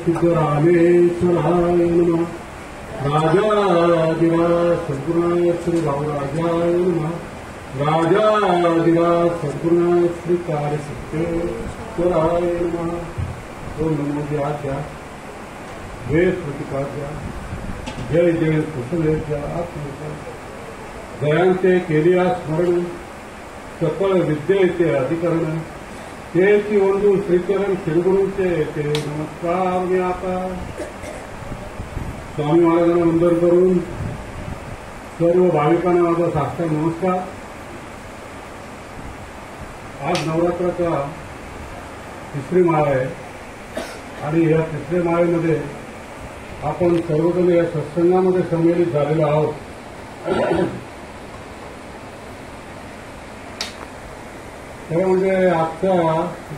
सिद्धरामेश्वराय नमः। राजाधिराज सद्गुणाय श्री रावराजाय नमः। राजाधिराज सद्गुणाय श्री कार्यसिद्धेश्वराय नमः। ओम नमो ध्यात्या जय प्रतिपाद्या जय जय कुशलेच्या आत्मका जयांते केलिया स्मरण सकल विद्येचे अधिकरण तेची ಒಂದು श्रीचरण शिरगुरूचे ते नमस्कार मी आता स्वामी महाराजांना वंदन करून सर्व भाविकांना माझा साष्टांग नमस्कार। आज नवरात्राचा तिसरी माळ आहे आणि या तिसऱ्या माळेमध्ये आपण सर्वजण या सत्संगामध्ये सम्मिलित झालेलो आहोत। खरं म्हणजे आजचा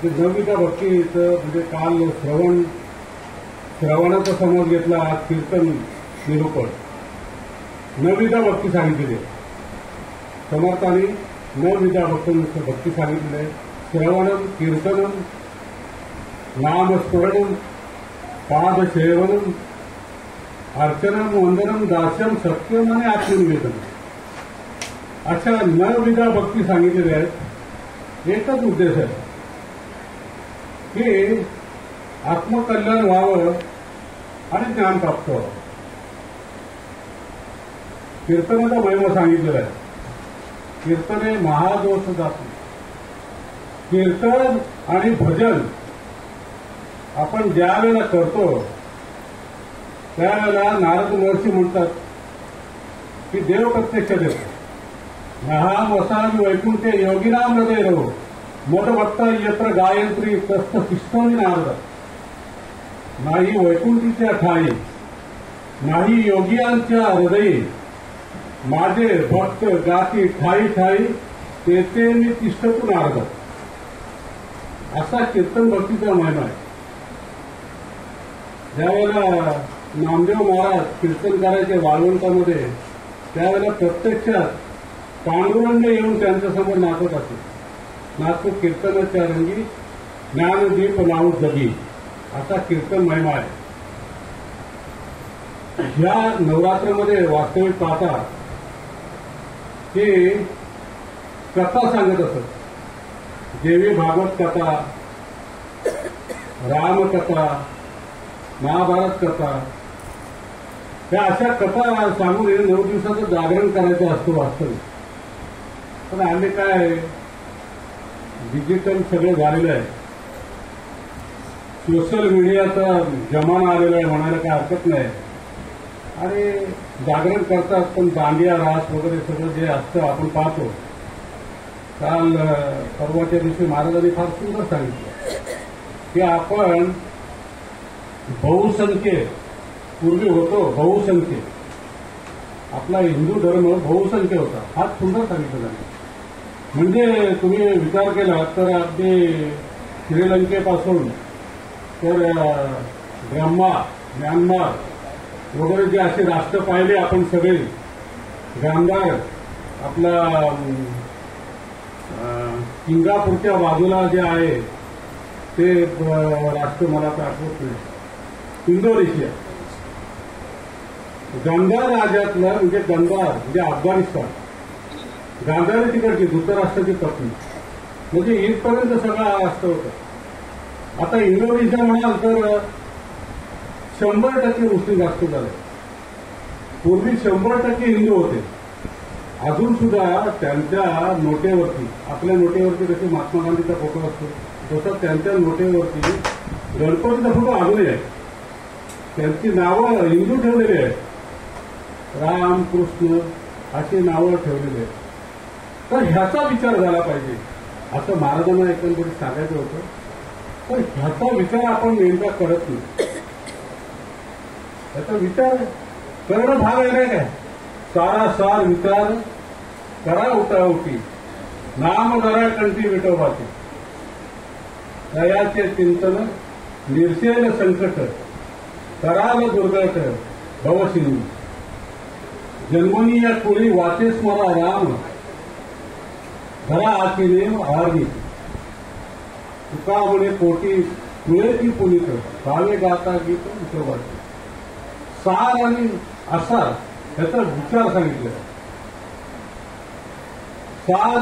नवविधा भक्तीचं म्हणजे काल श्रवणाचा समज घेतला, आज कीर्तन निरूपण नवविधा भक्ती सांगितलेली आहे। समर्थांनी नवविधा भक्ती सांगितलेली आहे। श्रवणम कीर्तनम नामस्मरणम पादसेवनम अर्चनम वंदनम दास्यम सत्यम आणि आत्मनिवेदन अशा नवविधा भक्ती सांगितलेल्या आहेत। एकच उद्देश आहे की आत्मकल्याण व्हावं आणि ज्ञान प्राप्त व्हावं। कीर्तनाचा महिमा सांगितलेला आहे। कीर्तने महादोष जाती। कीर्तन आणि भजन आपण ज्या वेळेला करतो त्यावेळेला नारद महर्षी म्हणतात की देव प्रत्यक्ष देतो। नहाम वसामी वैकुंठे योगिनाम हृदय रहो मदभक्ता यत्र गायत्री तस्त तिष्ठोनी नारद। नाही वैकुंठीच्या ठाई नाही योगियांच्या हृदयी माझे भक्त गाती ठाई ठाई तेथे मी तिष्ठतो नारद। असा कीर्तन भक्तीचा महिमा आहे। ज्यावेळेला नामदेव महाराज कीर्तन करायचे वाळवंटामध्ये त्यावेळेला प्रत्यक्षात पांडुरंग येऊन त्यांच्यासमोर नाचत असे। नाचतो कीर्तनाच्या रंगी ज्ञानदीप लावू जगी असा कीर्तन महिमा आहे। ह्या नवरात्रामध्ये वास्तविक पाहता की कथा सांगत असत। देवी भागवत कथा, रामकथा, महाभारत कथा त्या अशा कथा सांगून 9 दिवसाचं जागरण करायचं असतं वास्तविक। पण आम्ही काय डिजिटल सगळं झालेलं आहे। सोशल मीडियाचा जमाना आलेला आहे म्हणायला काय हरकत नाही। आणि जागरण करतात पण दांडिया रास वगैरे सगळं जे असतं आपण पाहतो। काल परवाच्या दिवशी महाराजांनी फार सुंदर सांगितलं की आपण बहुसंख्य पूर्वी होतो बहुसंख्य आपला हिंदू धर्म बहुसंख्य होता। फार सुंदर सांगितलं आहे। म्हणजे तुम्ही विचार केला तर अगदी श्रीलंकेपासून तर ब्रह्मा म्यानमार वगैरे जे असे राष्ट्र पाहिले आपण सगळे गांधार आपला सिंगापूरच्या बाजूला जे आहे ते राष्ट्र मला तर आठवत नाही, इंडोनेशिया। गांधार राज्यातलं म्हणजे गांधार म्हणजे अफगाणिस्तान गांधारी तिकडची धृतराष्ट्राची पत्नी म्हणजे इथपर्यंत सगळा राष्ट्र होतं। आता इंडोनेशिया म्हणाल तर 100% मुस्लिम राष्ट्र झाले। पूर्वी 100% हिंदू होते। अजून सुद्धा त्यांच्या नोटेवरती आपल्या नोटेवरती जसे महात्मा गांधीचा फोटो असतो तसं त्यांच्या नोटेवरती गणपतीचा फोटो अजूनही आहे। त्यांची नावं हिंदू ठेवलेली आहेत। राम कृष्ण अशी नावं ठेवलेली आहेत। तर ह्याचा विचार झाला पाहिजे असं महाराजांना एकंदरीत सांगायचं होतं। पण ह्याचा विचार आपण नेमका करत नाही। ह्याचा विचार करणं भाग आहे काय? सारा सार विचार करा उठावटी नाम जरा कंठी विठोबाचे दयाचे चिंतन निर्सेल संकट कराल दुर्गट भवसिंधू जन्मनी या कुळी वाचे स्मरा राम घरा आखिने आरणी तुका म्हणे पोटी तुळेची पुनित भावे गाता गीत उतरवाचे. सार आणि आसार याचा विचार सांगितला. सार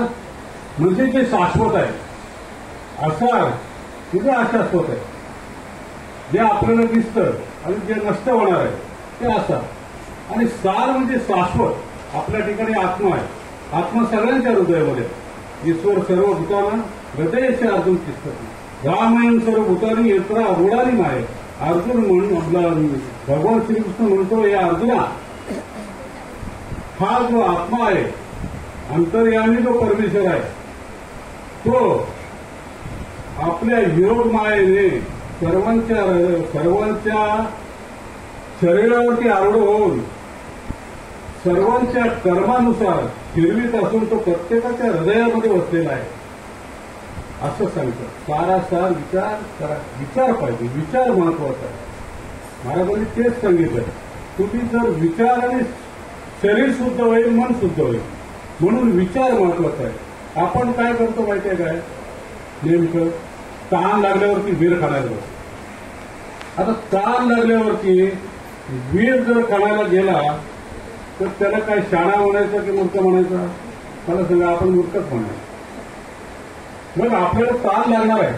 म्हणजे जे शाश्वत आहे, आसार म्हणजे अशाश्वत आहे. जे आपल्याला दिसतं आणि जे नष्ट होणार आहे ते आसार. आणि सार म्हणजे शाश्वत. आपल्या ठिकाणी आत्मा आहे. आत्मा सगळ्यांच्या हृदयामध्ये. ईश्वर सर्व भूताना हृदयाचे अर्जुन तिष्ठती. रामायण सर्व भूतानी येत्रा रूढानी माये. अर्जुन म्हणून आपला भगवान श्रीकृष्ण म्हणतो, या अर्जुना, हा जो आत्मा आहे, अंतर्यामी जो परमेश्वर आहे, तो आपल्या योग मायेने सर्वांच्या शरीरावरती आरूढ होऊन सर्वांच्या कर्मानुसार फिरवीत असून तो प्रत्येकाच्या हृदयामध्ये वसलेला आहे असं सांगतं. सारासार विचार करा. विचार पाहिजे. विचार महत्वाचा आहे. महाराजांनी तेच सांगितलं. तुम्ही जर विचार आणि शरीर शुद्ध होईल, मन शुद्ध होईल. म्हणून विचार महत्वाचा आहे. आपण काय करतो माहिती आहे काय? नेमकं ताण लागल्यावरती वीर खाण्याला बसतो. आता ताण लागल्यावरती वीर जर खाण्याला गेला तर त्याला काय शाणा म्हणायचं की मूर्ख म्हणायचा? मला सांगा, आपण मूर्खच म्हणायचं. मग आपल्याला ताण लागणार आहे.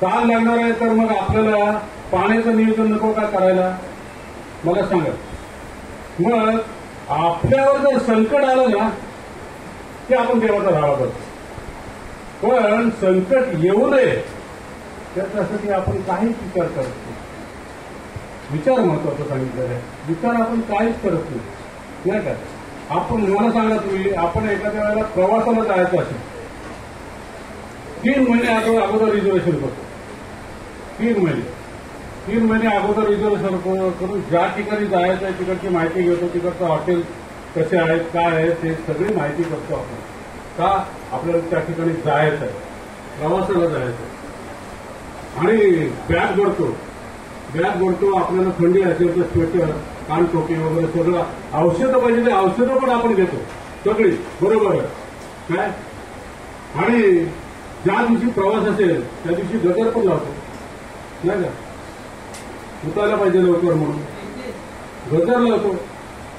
ताण लागणार आहे तर मग आपल्याला पाण्याचं नियोजन नको का करायला? मला सांगा. मग आपल्यावर जर संकट आलं ना की आपण देवाचा राळा करतो. पण संकट येऊ नये त्याच्यासाठी आपण काहीच विचार करतो. विचार महत्वाचा सांगितलेला आहे. विचार आपण काहीच करत नाही का? आपण मला सांगा, तुम्ही आपण एखाद्या वेळेला प्रवासाला जायचं असेल, 3 महिने अगोदर रिझर्वेशन करतो. 3 महिने अगोदर रिझर्वेशन करून ज्या ठिकाणी जायचं आहे तिकडची माहिती घेतो. तिकडचं हॉटेल कसे आहेत, काय आहे, ते सगळी माहिती करतो आपण. का? आपल्याला त्या ठिकाणी जायचं आहे, प्रवासाला जायचं आहे. आणि बॅग भरतो. आपल्याला थंडी असेल तर स्वेटर, कानटोपी वगैरे सगळं. औषधं पाहिजे ते औषधं पण आपण घेतो सगळी. बरोबर आहे काय? आणि ज्या दिवशी प्रवास असेल त्या दिवशी गजर पण लावतो नाही का? उतारला पाहिजे लवकर म्हणून गजर लावतो.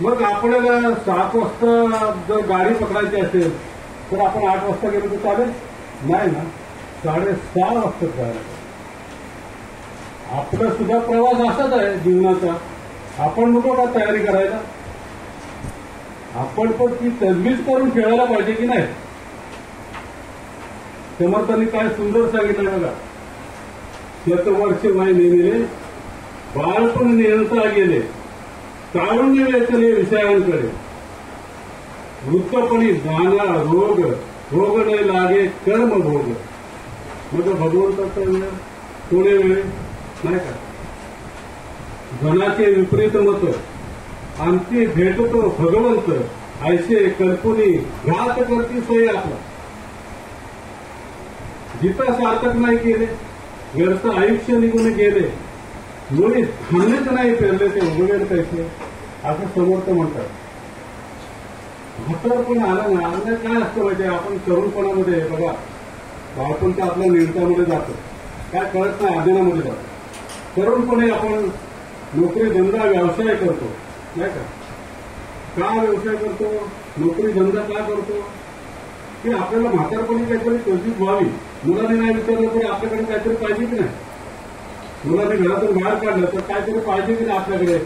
मग आपल्याला 7 वाजता जर गाडी पकडायची असेल तर आपण 8 वाजता गेलो तर चालेल? नाही ना, 6:30 वाजता जायला. आपला सुद्धा प्रवास असाच आहे जीवनाचा. आपण नको का तयारी करायला? आपण पण ती तजवीज करून खेळायला पाहिजे की नाही? समर्थांनी काय सुंदर सांगितलं बघा. शतवर्ष नाही नेमिले, बाळपण नियंत्रा गेले, तारुण्य वेचले विषयांकडे, वृत्तपणी जाणा रोग नाही लागे कर्म भोग. मग भगवंताचा वेळ थोडे वेळ नाही का? धनाचे विपरीत मत अंती भेटतो भगवंत, ऐसे कल्पनी घात करती सोय आपला. जिता सार्थक नाही केले, व्यर्थ आयुष्य निघून गेले, मुळी धान्यच नाही पेरले ते उगवेल कैसे, असं समर्थ म्हणतात. म्हातारपण आलं ना, म्हणजे काय असतं माहिती? आपण तरुणपणामध्ये बघा, बाळपण तर आपल्या निर्णयामध्ये जातं, काय कळत नाही, अज्ञानामध्ये जातं. तरुणपणे आपण नोकरी धंदा व्यवसाय करतो नाही का? का व्यवसाय करतो, नोकरी धंदा का करतो? की आपल्याला म्हातारपणी काहीतरी तजवीज व्हावी. मुलाने नाही विचारलं तरी आपल्याकडे काहीतरी पाहिजे की नाही? मुलाने घरातून बाहेर काढलं तर काहीतरी पाहिजे की नाही आपल्याकडे?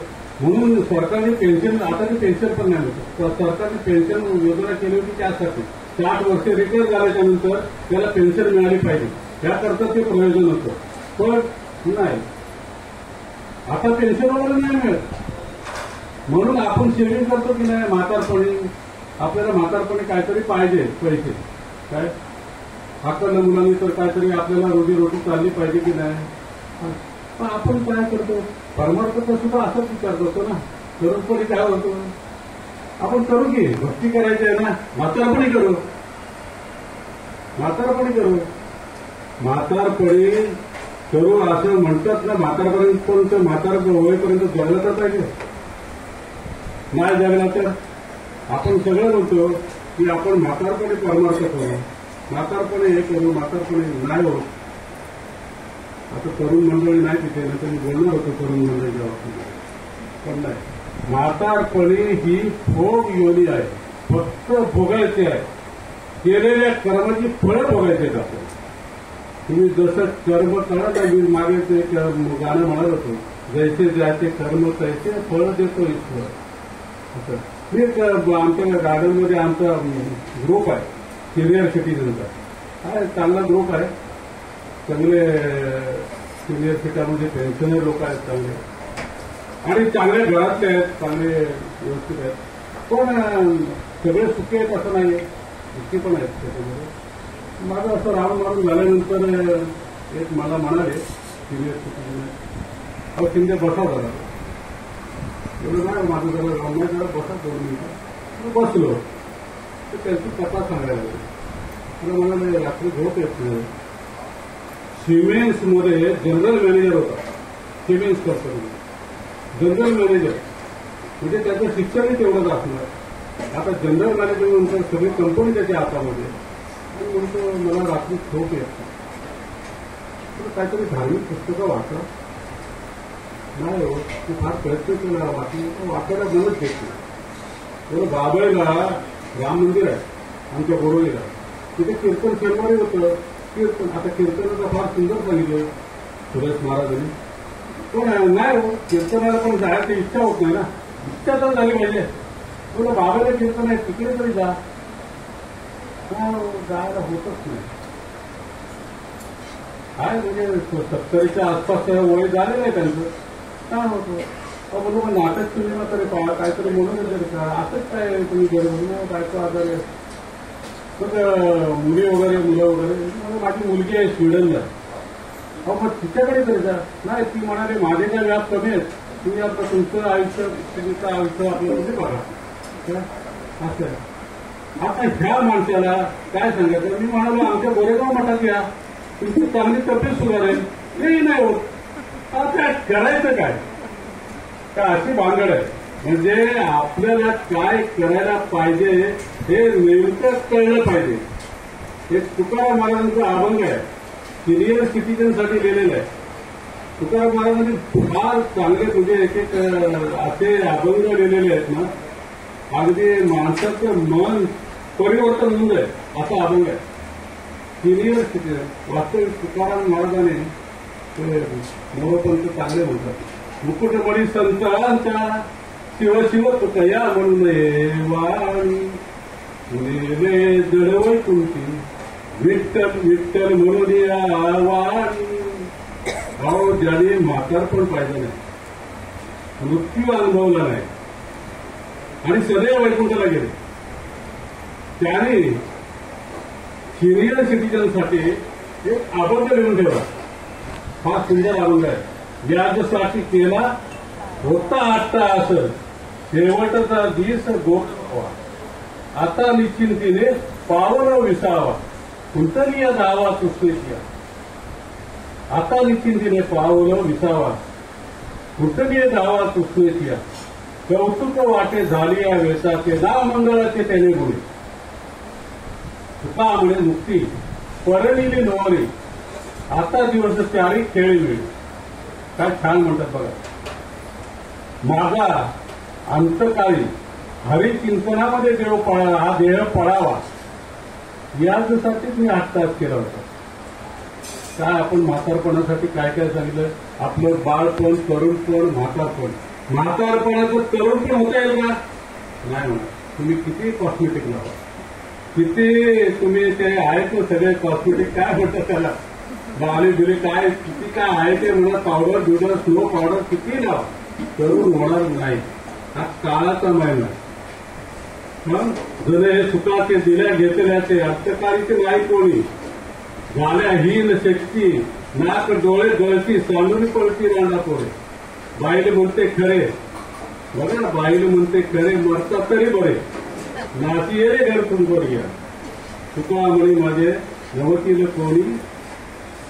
म्हणून सरकारने पेन्शन, आता ती पेन्शन पण नाही होतं, तर सरकारने पेन्शन योजना केली होती त्यासाठी. 60 वर्ष रिटायर झाल्याच्या नंतर त्याला पेन्शन मिळाली पाहिजे, त्याकरता ते प्रयोजन होतं. पण नाही, आता पेन्शन वगैरे नाही मिळत. म्हणून आपण सेव्हिंग करतो की नाही म्हातारपणी? आपल्याला म्हातारपणी काहीतरी पाहिजे पैसे. काय हाकलं मुलांनी तर काहीतरी आपल्याला रोजी चालली पाहिजे की नाही? पण आपण काय करतो? परमार्थाचा सुद्धा असाच विचार करतो ना. तरुणपणी काय होतो? आपण करू की भक्ती करायची आहे ना, म्हातारपणी करू. म्हातारपणी करू असं म्हणतात ना. म्हातारपर्यंत पण म्हातार होईपर्यंत जगलं तर पाहिजे. नाही जगला तर आपण सगळं म्हणतो की आपण म्हातारपणे परमार्थ करू, म्हातारपणे हे करू, म्हातारपणे नाही होत. आता तरुण मंडळी नाही तिथे, नाही तर मी बोलणार होतो तरुण मंडळीच्या बाबतीत, पण नाही. म्हातारपणी ही भोग योनी आहे, फक्त भोगायचे आहे. केलेल्या कर्माची फळं भोगायचे आहेत आपण. तुम्ही जसं कर्म करा, मी मागे ते गाणं म्हणत होतो, जैसे ज्याचे कर्म तैसे फळ देतो ईश्वर. असं मी आमच्या गार्डनमध्ये आमचा ग्रुप आहे सिनियर सिटीजनचा, आहे चांगला ग्रुप आहे. चांगले सिनियर सिटीजनमध्ये पेन्शनर लोक आहेत चांगले, आणि चांगल्या घरातले आहेत, चांगले व्यवस्थित आहेत. पण सगळे सुखी आहेत असं नाही, दुःखी पण आहेत त्याच्यामध्ये. माझं असं राहून मारून झाल्यानंतर एक मला म्हणाले सिनियर सिटीजन, अहो शिंदे बसा जरा, एवढं नाही माझं जरा राहून नाही, जरा बसा 2 मिनिटं. बसलो तर त्यांची कथा सांगायला लागली. मला म्हणाले रात्री झोप येत नाही. सिमेंट्समध्ये जनरल मॅनेजर होता, सिमेंट्स कंपनी जनरल मॅनेजर, म्हणजे त्याचं शिक्षणही तेवढंच असणार. आता जनरल मॅनेजर नंतर सगळी कंपनी त्याच्या हातामध्ये, आणि म्हणतो मला रात्री झोप येत नाही. काहीतरी धार्मिक पुस्तकं वाचा. नाही हो, मी फार प्रयत्न केला, वाचायला मनच देत नाही. तेवढं बाबळेला राम मंदिर आहे आमच्या बोरोलीला, तिथे कीर्तन शनिवारी होतं. कीर्तन आता कीर्तनाचं फार सुंदर सांगितलं सुरेश महाराजांनी. पण नाही हो, कीर्तनाला पण जायची इच्छा होत नाही ना, इच्छा तर झाली पाहिजे. तुला बाबाला कीर्तन आहे तिकडे तरी जा, जायला होतच नाही. काय म्हणजे 70च्या आसपास वय झालेलं आहे त्यांचं, काय होतं. बोलू मग नाटक सिनेमा तरी पहा, काहीतरी म्हणून तरी का असंच काय तुम्ही घरी बायको आजार आहे. मग मुली वगैरे मुलं वगैरे, माझी मुलगी आहे स्वीडनला, अहो मग तिच्याकडे तरी जा. नाही, ती म्हणाली माझे काय व्याप कमी आहेत, तुम्ही आता तुमचं आयुष्य तुमचं आयुष्य आपलं म्हणजे बघा. असं आहे. आता ह्या माणसाला काय सांगायचं, मी म्हणालो आमच्या गोरेगाव मठात या, तुमची चांगली तब्येत सुधारेल. नाही होत. आता करायचं काय, का अशी भानगड आहे. म्हणजे आपल्याला काय करायला पाहिजे हे नेमकं कळलं पाहिजे. हे तुकाराम महाराजांचं अभंग आहे, सिनियर सिटीजनसाठी लिहिलेलं आहे. तुकाराम महाराजांनी फार चांगले म्हणजे एक एक असे अभंग लिहिलेले आहेत ना, अगदी माणसाचं मन परिवर्तन होऊन जाईल असा अभंग आहे. सिनियर सिटीजन वास्तविक तुकाराम महाराजांनी मोरपंत चांगले म्हणतात, मुकुटमणी संतांच्या शिव शिव तुकया म्हणून वाणी फुलेले जडवय तुमची विठ्ठल विठ्ठल म्हणून या वाणी. अहो ज्याने म्हातारपण पाहिजे नाही, मृत्यू अनुभवला नाही आणि सदैव वैकुंठाला गेले, त्याने सिनियर सिटीजनसाठी एक अभंग लिहून ठेवला. फार सुंदर अभंग आहे. व्याजसाठी केला होता आत्ता असं, शेवटचा दिस गोठ व्हावा, आता निश्चिंतीने पावन विसावा, कुंतलीय दावा सुस्वेशिया. आता निश्चिंतीने पावलं विसावा, कुंतलीय दावा सुस्वेशिया. कौतुक वाटे झाली या वेसाचे, नाव मंगळाचे त्याने गुणे. तुका म्हणे मुक्ती परलिली नवली, आता दिवस त्यारी खेळी मिळेल. काय छान म्हणतात बघा. माझा अंतकाळी हरिचिंतनामध्ये देव पळा, हा देह पळावा यासाठीच मी 8 तास केला होता. काय आपण म्हातारपणासाठी काय काय सांगितलं, आपलं बाळपण, तरुणपण, म्हातारपण. म्हातारपणाचं तरुणपण होता येईल का? नाही म्हणा. तुम्ही किती कॉस्मेटिक लावा, किती तुम्ही ते आहेत सगळे कॉस्मेटिक, काय म्हणतात त्याला, बाले बिले काय किती काय आहे ते म्हणा, पावडर दुडर स्नो पावडर किती लावा, तरुण होणार नाही. हा काळाचा महिना. मग जण हे सुखाचे दिल्या घेतल्याचे अंतकारीचे नाही कोणी, झाल्या हीन शक्ती नाक डोळे गळती, सांडून पळती रांडा पोळे. बाईले म्हणते खरे, बघा ना, बाईले म्हणते खरे, मरतात तरी बरे, नाती ये रे घर तुमवर घ्या. तुका म्हणे माझे नवतीला कोणी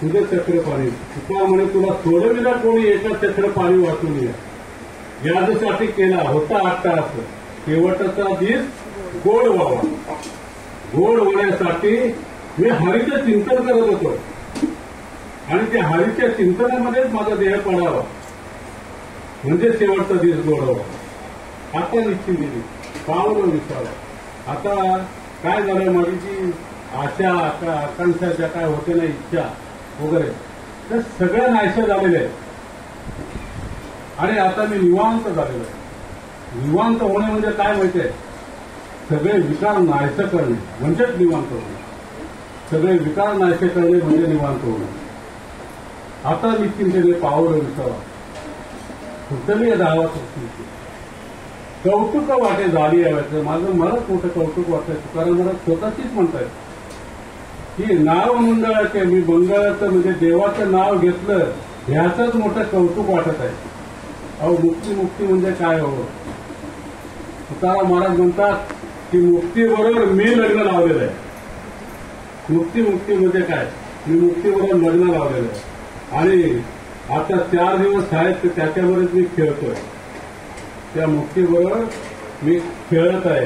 तुझं चक्र पाणी, तुका म्हणे तुला सोडविला कोणी एका चक्र पाणी वाचून या. यासाठी केला होता 8 तास, शेवटचा दिस गोड व्हावा. गोड होण्यासाठी मी हरीचं चिंतन करत होतो. आणि त्या हरीच्या चिंतनामध्येच माझा देह पडावा, म्हणजे शेवटचा दिवस गोडावा. आता निश्चित दिली पावलं विसावा. आता काय झालं, माझी जी आशा आकांक्षा ज्या काय होते ना, इच्छा वगैरे, त्या सगळ्या नाहीशा झालेल्या आहेत. आणि आता मी निवांत झालेलो आहे. निवांत होणे म्हणजे काय माहिती आहे, सगळे विकार नाहीसे करणे म्हणजेच निवांत होणे. सगळे विकार नाहीसे करणे म्हणजे निवांत होणे. आता निश्चिंतेने पावलं विसावा, कुठली धावा सृष्टीची. कौतुक वाटे झाली यावायचं. माझं मलाच मोठं कौतुक वाटायचं, कारण मला स्वतःचीच म्हणतायत की नाव मंगळाचे, मी मंगळाचं म्हणजे देवाचं नाव घेतलं ह्याचंच मोठं कौतुक वाटत आहे. अहो, मुक्ती मुक्ती म्हणजे काय हो. तुकाराम महाराज म्हणतात की मुक्तीबरोबर मी लग्न लावलेलं आहे. मुक्ती मुक्ती म्हणजे काय, मी मुक्तीबरोबर लग्न लावलेलं आहे. आणि आता 4 दिवस आहेत तर त्याच्यावरच मी खेळतोय. त्या मुक्तीबरोबर मी खेळत आहे.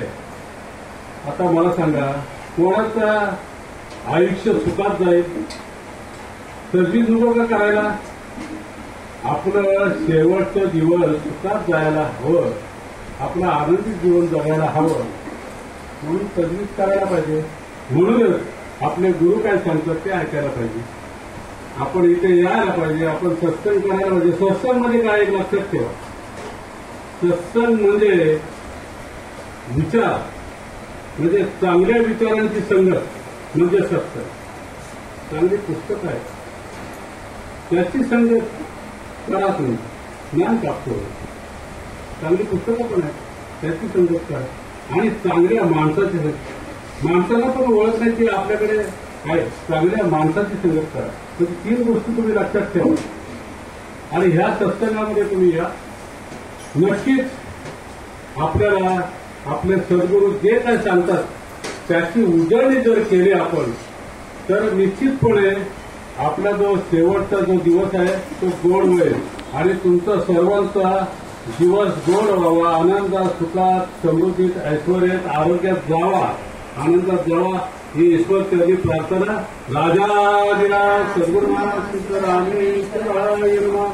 आता मला सांगा, कोणाचं आयुष्य सुखात जाईल, तर्फीच नको का करायला. आपलं शेवटचं दिवस सुखात जायला हवं, आपलं आनंदी जीवन जगायला हवं, म्हणून तजवीज करायला पाहिजे. म्हणूनच आपले गुरु काय सांगतात ते ऐकायला पाहिजे. आपण इथे यायला पाहिजे, आपण सत्संग करायला पाहिजे. सत्संग म्हणजे काय, एक लक्षात ठेवा, सत्संग म्हणजे विचार, म्हणजे चांगल्या विचारांची संगत म्हणजे सत्संग. चांगली पुस्तक आहे त्याची संगत करा, तुम्ही ज्ञान प्राप्त होईल. चांगली पुस्तकं पण आहे त्याची संगत करा. आणि चांगल्या माणसाची संगत, माणसाला पण ओळखण्याची आपल्याकडे आहे, चांगल्या माणसाची संगत करा. म्हणजे 3 गोष्टी तुम्ही लक्षात ठेवा. आणि ह्या सत्संगामध्ये तुम्ही या, नक्कीच आपल्याला आपले सद्गुरू जे काय सांगतात त्याची उजळणी जर केली आपण, तर निश्चितपणे आपला जो शेवटचा जो दिवस आहे तो गोड होईल. आणि तुमचा सर्वांचा दिवस गोड व्हावा, आनंदात, सुखात, समृद्धीत, ऐश्वर्यात, आरोग्यात जावा, आनंदात जावा, ही ईश्वर चरणी प्रार्थना. राजाधिराज सद्गुरू महाराज सिद्धरामेश्वराय नमः.